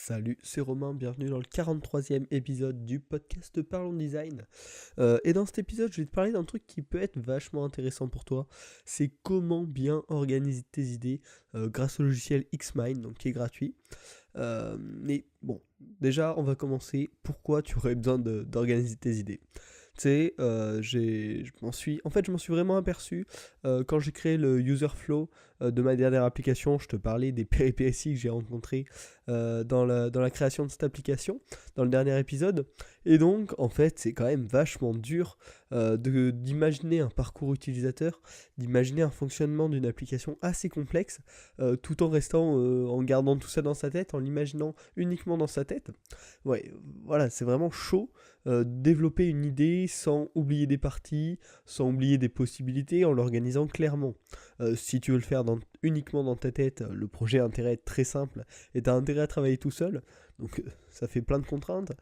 Salut, c'est Romain, bienvenue dans le 43e épisode du podcast Parlons Design. Et dans cet épisode, je vais te parler d'un truc qui peut être vachement intéressant pour toi. C'est comment bien organiser tes idées grâce au logiciel Xmind, donc qui est gratuit. Mais bon, déjà, on va commencer. Pourquoi tu aurais besoin d'organiser tes idées? Tu sais, je m'en suis vraiment aperçu quand j'ai créé le user flow de ma dernière application. Je te parlais des péripéties que j'ai rencontrées dans la création de cette application, dans le dernier épisode. Et donc, en fait, c'est quand même vachement dur d'imaginer un parcours utilisateur, d'imaginer un fonctionnement d'une application assez complexe, tout en restant, en gardant tout ça dans sa tête, en l'imaginant uniquement dans sa tête. Ouais, voilà, c'est vraiment chaud. Développer une idée sans oublier des parties, sans oublier des possibilités, en l'organisant clairement. Si tu veux le faire uniquement dans ta tête, le projet a intérêt à être très simple et tu as intérêt à travailler tout seul, donc ça fait plein de contraintes.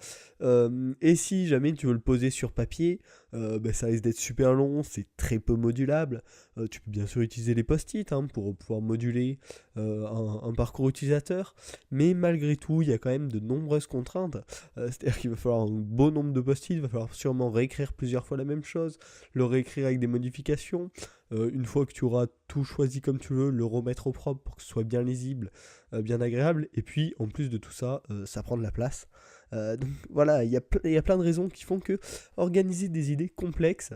Et si jamais tu veux le poser sur papier, ça risque d'être super long, c'est très peu modulable. Tu peux bien sûr utiliser les post-it pour pouvoir moduler un parcours utilisateur, mais malgré tout, il y a quand même de nombreuses contraintes. C'est-à-dire qu'il va falloir un beau nombre de post-it, il va falloir sûrement réécrire plusieurs fois la même chose, le réécrire avec des modifications. Une fois que tu auras tout choisi comme tu veux, le remettre au propre pour que ce soit bien lisible, bien agréable. Et puis, en plus de tout ça, ça prend de la place. Donc voilà, il y a plein de raisons qui font que organiser des idées complexes,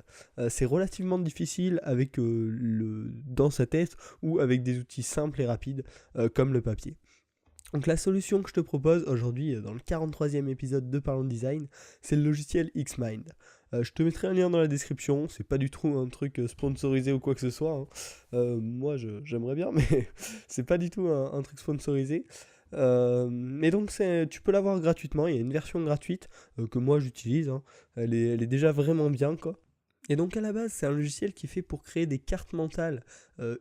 c'est relativement difficile dans sa tête ou avec des outils simples et rapides comme le papier. Donc la solution que je te propose aujourd'hui dans le 43e épisode de Parlons Design, c'est le logiciel Xmind. Je te mettrai un lien dans la description, c'est pas du tout un truc sponsorisé ou quoi que ce soit. Moi j'aimerais bien, mais c'est pas du tout un truc sponsorisé. Et donc tu peux l'avoir gratuitement, il y a une version gratuite que moi j'utilise, elle est déjà vraiment bien quoi. Et donc à la base, c'est un logiciel qui est fait pour créer des cartes mentales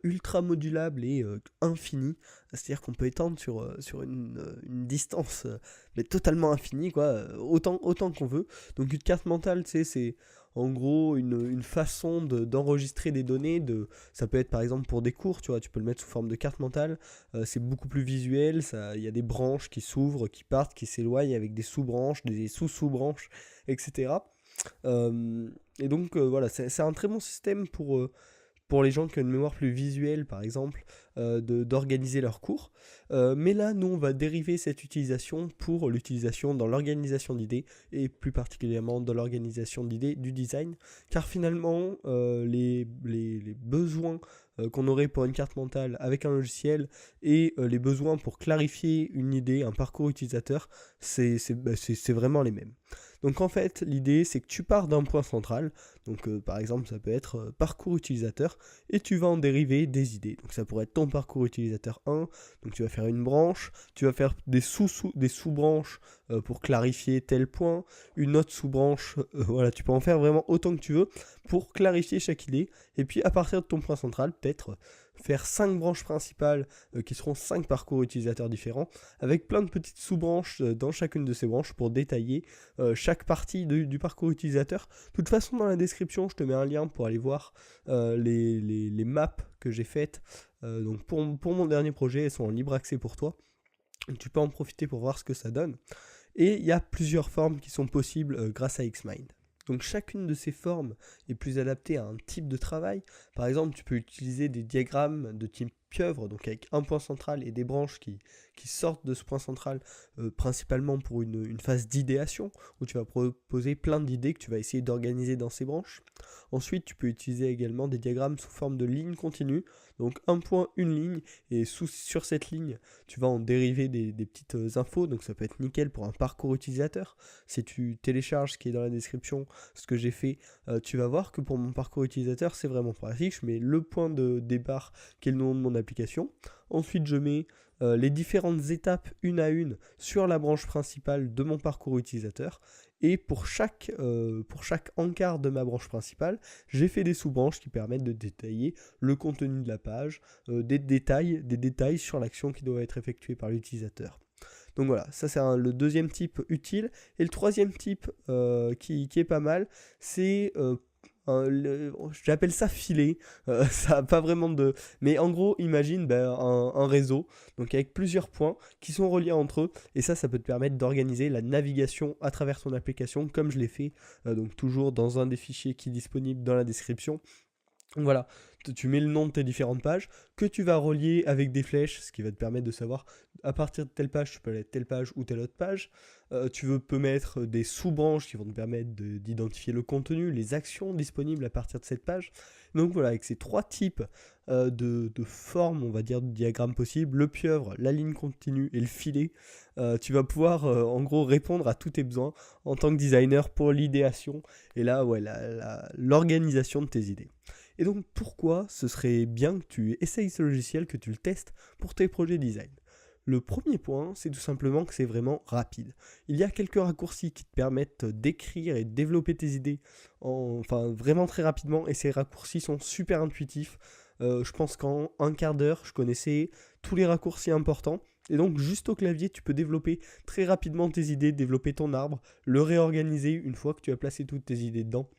ultra modulables et infinies. C'est-à-dire qu'on peut étendre sur une distance mais totalement infinie, quoi, autant qu'on veut. Donc une carte mentale, tu sais, c'est en gros une façon d'enregistrer des données. Ça peut être par exemple pour des cours, tu vois, tu peux le mettre sous forme de carte mentale. C'est beaucoup plus visuel, il y a des branches qui s'ouvrent, qui partent, qui s'éloignent avec des sous-branches, des sous-sous-branches, etc. Et donc voilà, c'est un très bon système pour les gens qui ont une mémoire plus visuelle, par exemple, d'organiser leurs cours. Mais là, nous, on va dériver cette utilisation pour l'utilisation dans l'organisation d'idées, et plus particulièrement dans l'organisation d'idées du design, car finalement, les besoins qu'on aurait pour une carte mentale avec un logiciel et les besoins pour clarifier une idée, un parcours utilisateur, c'est vraiment les mêmes. Donc en fait, l'idée, c'est que tu pars d'un point central, donc par exemple, ça peut être parcours utilisateur, et tu vas en dériver des idées. Donc ça pourrait être ton parcours utilisateur 1, donc tu vas faire une branche, tu vas faire des sous-branches pour clarifier tel point, une autre sous-branche, voilà, tu peux en faire vraiment autant que tu veux pour clarifier chaque idée, et puis à partir de ton point central, peut-être faire 5 branches principales qui seront 5 parcours utilisateurs différents, avec plein de petites sous-branches dans chacune de ces branches pour détailler chaque partie du parcours utilisateur. De toute façon, dans la description, je te mets un lien pour aller voir les maps que j'ai faites. Donc pour mon dernier projet, elles sont en libre accès pour toi. Donc tu peux en profiter pour voir ce que ça donne. Et il y a plusieurs formes qui sont possibles grâce à Xmind. Donc chacune de ces formes est plus adaptée à un type de travail. Par exemple, tu peux utiliser des diagrammes de type pieuvre, donc avec un point central et des branches qui sortent de ce point central, principalement pour une phase d'idéation, où tu vas proposer plein d'idées que tu vas essayer d'organiser dans ces branches. Ensuite, tu peux utiliser également des diagrammes sous forme de ligne continue, donc un point, une ligne, et sur cette ligne, tu vas en dériver des petites infos, donc ça peut être nickel pour un parcours utilisateur. Si tu télécharges ce qui est dans la description, ce que j'ai fait, tu vas voir que pour mon parcours utilisateur, c'est vraiment pratique. Je mets le point de départ qui est le nom de mon application. Ensuite, je mets les différentes étapes une à une sur la branche principale de mon parcours utilisateur. Et pour chaque encart de ma branche principale, j'ai fait des sous-branches qui permettent de détailler le contenu de la page, des détails sur l'action qui doit être effectuée par l'utilisateur. Donc voilà, ça c'est le deuxième type utile. Et le troisième type qui est pas mal, c'est j'appelle ça filet, ça n'a pas vraiment de... Mais en gros, imagine un réseau, donc avec plusieurs points qui sont reliés entre eux, et ça peut te permettre d'organiser la navigation à travers ton application, comme je l'ai fait, donc toujours dans un des fichiers qui est disponible dans la description. Donc voilà, tu mets le nom de tes différentes pages que tu vas relier avec des flèches, ce qui va te permettre de savoir à partir de telle page, tu peux aller à telle page ou telle autre page. Peux mettre des sous-branches qui vont te permettre d'identifier le contenu, les actions disponibles à partir de cette page. Donc voilà, avec ces trois types de formes, on va dire, de diagrammes possibles, le pieuvre, la ligne continue et le filet, tu vas pouvoir en gros répondre à tous tes besoins en tant que designer pour l'idéation et là, ouais, l'organisation de tes idées. Et donc pourquoi ce serait bien que tu essayes ce logiciel, que tu le testes pour tes projets design? Le premier point, c'est tout simplement que c'est vraiment rapide. Il y a quelques raccourcis qui te permettent d'écrire et de développer tes idées vraiment très rapidement, et ces raccourcis sont super intuitifs. Je pense qu'en un quart d'heure, je connaissais tous les raccourcis importants. Et donc juste au clavier, tu peux développer très rapidement tes idées, développer ton arbre, le réorganiser une fois que tu as placé toutes tes idées dedans.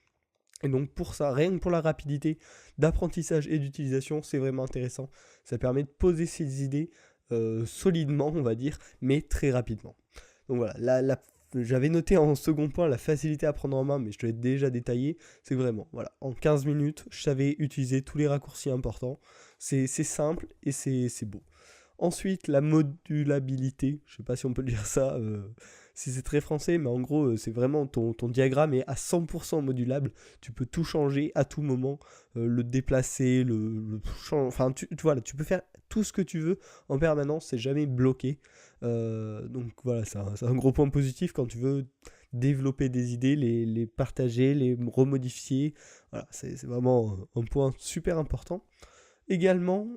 Et donc pour ça, rien que pour la rapidité d'apprentissage et d'utilisation, c'est vraiment intéressant. Ça permet de poser ses idées solidement, on va dire, mais très rapidement. Donc voilà, j'avais noté en second point la facilité à prendre en main, mais je te l'ai déjà détaillé. C'est vraiment, voilà, en 15 minutes, je savais utiliser tous les raccourcis importants. C'est simple et c'est beau. Ensuite, la modulabilité, je sais pas si on peut dire ça, si c'est très français, mais en gros, c'est vraiment ton diagramme est à 100% modulable. Tu peux tout changer à tout moment, le déplacer, enfin, voilà, tu peux faire tout ce que tu veux en permanence, c'est jamais bloqué. Donc voilà, c'est un gros point positif quand tu veux développer des idées, les partager, les remodifier. Voilà, c'est vraiment un point super important. Également,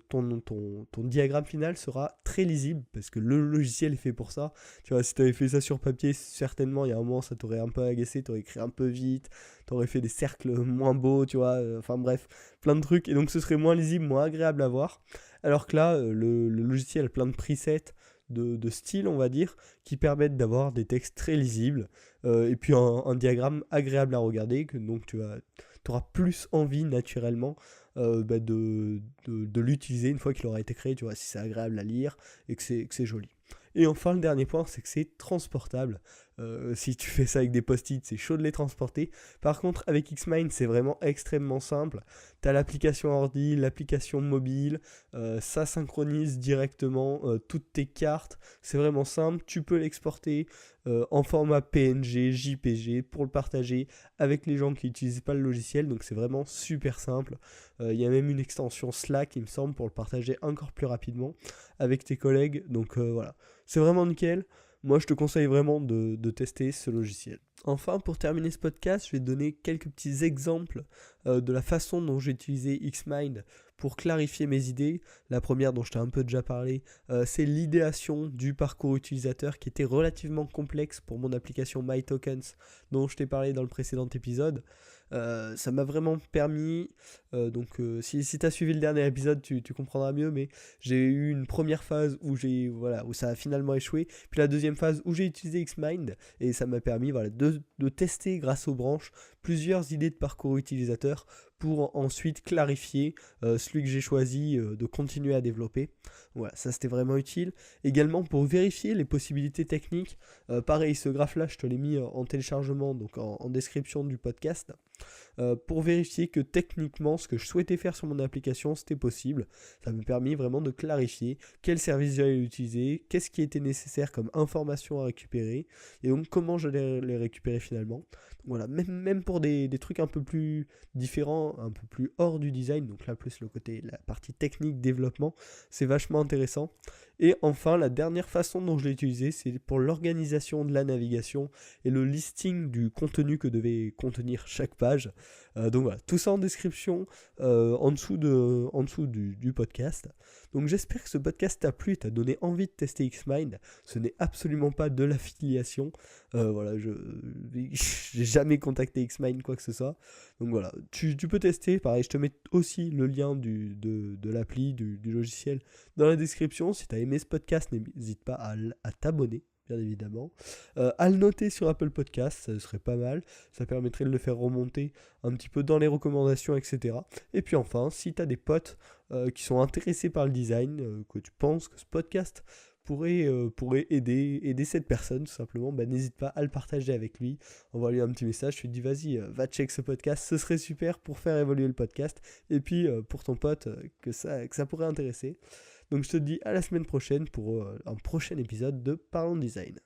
ton diagramme final sera très lisible parce que le logiciel est fait pour ça. Tu vois, si tu avais fait ça sur papier, certainement, il y a un moment, ça t'aurait un peu agacé, tu aurais écrit un peu vite, tu aurais fait des cercles moins beaux, tu vois, enfin bref, plein de trucs. Et donc, ce serait moins lisible, moins agréable à voir. Alors que là, le logiciel a plein de presets, de style, on va dire, qui permettent d'avoir des textes très lisibles et puis un diagramme agréable à regarder, que donc tu auras plus envie naturellement de l'utiliser une fois qu'il aura été créé, tu vois, si c'est agréable à lire et que c'est joli. Et enfin, le dernier point, c'est que c'est transportable. Si tu fais ça avec des post-it, c'est chaud de les transporter. Par contre, avec Xmind, c'est vraiment extrêmement simple. Tu as l'application ordi, l'application mobile, ça synchronise directement toutes tes cartes. C'est vraiment simple. Tu peux l'exporter en format PNG, JPG pour le partager avec les gens qui n'utilisent pas le logiciel. Donc c'est vraiment super simple. Il y a même une extension Slack, il me semble, pour le partager encore plus rapidement avec tes collègues. Donc voilà, c'est vraiment nickel. Moi, je te conseille vraiment de tester ce logiciel. Enfin, pour terminer ce podcast, je vais te donner quelques petits exemples de la façon dont j'ai utilisé Xmind pour clarifier mes idées. La première dont je t'ai un peu déjà parlé, c'est l'idéation du parcours utilisateur qui était relativement complexe pour mon application MyTokens dont je t'ai parlé dans le précédent épisode. Ça m'a vraiment permis, si tu as suivi le dernier épisode, tu comprendras mieux, mais j'ai eu une première phase où ça a finalement échoué, puis la deuxième phase où j'ai utilisé Xmind, et ça m'a permis de tester grâce aux branches plusieurs idées de parcours utilisateur pour ensuite clarifier celui que j'ai choisi de continuer à développer. Voilà, ça c'était vraiment utile. Également pour vérifier les possibilités techniques, pareil, ce graphe-là, je te l'ai mis en téléchargement, donc en description du podcast. Pour vérifier que techniquement ce que je souhaitais faire sur mon application c'était possible. Ça m'a permis vraiment de clarifier quel service j'allais utiliser, qu'est-ce qui était nécessaire comme information à récupérer et donc comment j'allais les récupérer finalement. Donc voilà, même pour des trucs un peu plus différents, un peu plus hors du design, donc là plus la partie technique, développement, c'est vachement intéressant. Et enfin, la dernière façon dont je l'ai utilisé, c'est pour l'organisation de la navigation et le listing du contenu que devait contenir chaque page. Donc voilà, tout ça en description en dessous du podcast. Donc j'espère que ce podcast t'a plu, t'a donné envie de tester Xmind. Ce n'est absolument pas de l'affiliation. Voilà, j'ai jamais contacté Xmind, quoi que ce soit. Donc voilà, tu peux tester. Pareil, je te mets aussi le lien de l'appli, du logiciel dans la description. Si tu as aimé ce podcast, n'hésite pas à t'abonner. bien évidemment. À le noter sur Apple Podcast, ça serait pas mal. Ça permettrait de le faire remonter un petit peu dans les recommandations, etc. Et puis enfin, si tu as des potes qui sont intéressés par le design, que tu penses que ce podcast pourrait aider cette personne, tout simplement, n'hésite pas à le partager avec lui. Envoie-lui un petit message, tu te dis vas-y, va check ce podcast, ce serait super pour faire évoluer le podcast. Et puis pour ton pote, que ça pourrait intéresser. Donc je te dis à la semaine prochaine pour un prochain épisode de Parlons Design.